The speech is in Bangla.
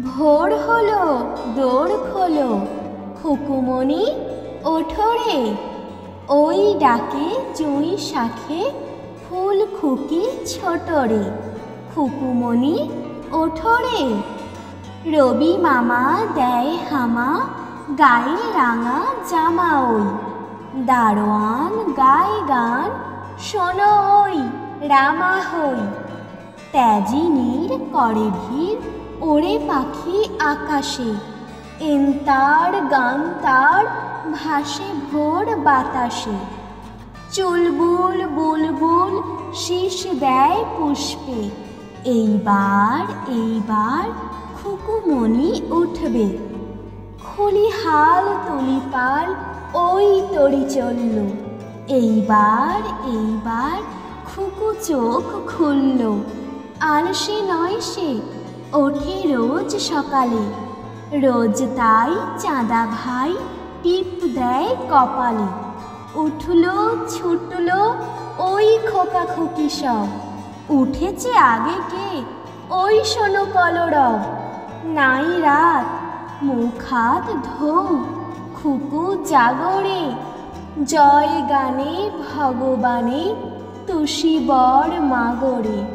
ভোর হলো, দোর খোলো, খুকুমণি ওঠো রে। ওই ডাকে জুঁই শাখে ফুল খুকি ছোট রে। খুকুমণি ওঠো রে। রবি মামা দেয় হামা, গায়ে রাঙা জামা ওই। দারোয়ান গায় গান, শোনো ওই রামা হই। তেজিনীর করে ভিড়, ওড়ে পাখি আকাশে। এন্তার গান তার ভাসে ভোর বাতাসে। চুলবুল বুলবুল শীষ দেয় পুষ্পে। এইবার খুকুমণি উঠবে। খুলিহাল তুলিপাল ওই তরি চলল। এইবার খুকু চোখ খুলল। আলসে নয় সে, ওঠে রোজ সকালে। রোজ তাই চাঁদা ভাই টিপ দেয় কপালে। উঠল ছুটল ওই খোকা খুকি সব। উঠেছে আগে কে, ওই শোনো কলরব। নাই রাত, মুখ হাত ধোও, খুকু জাগরে। জয় গানে ভগবানে, তুষি বর মাগরে।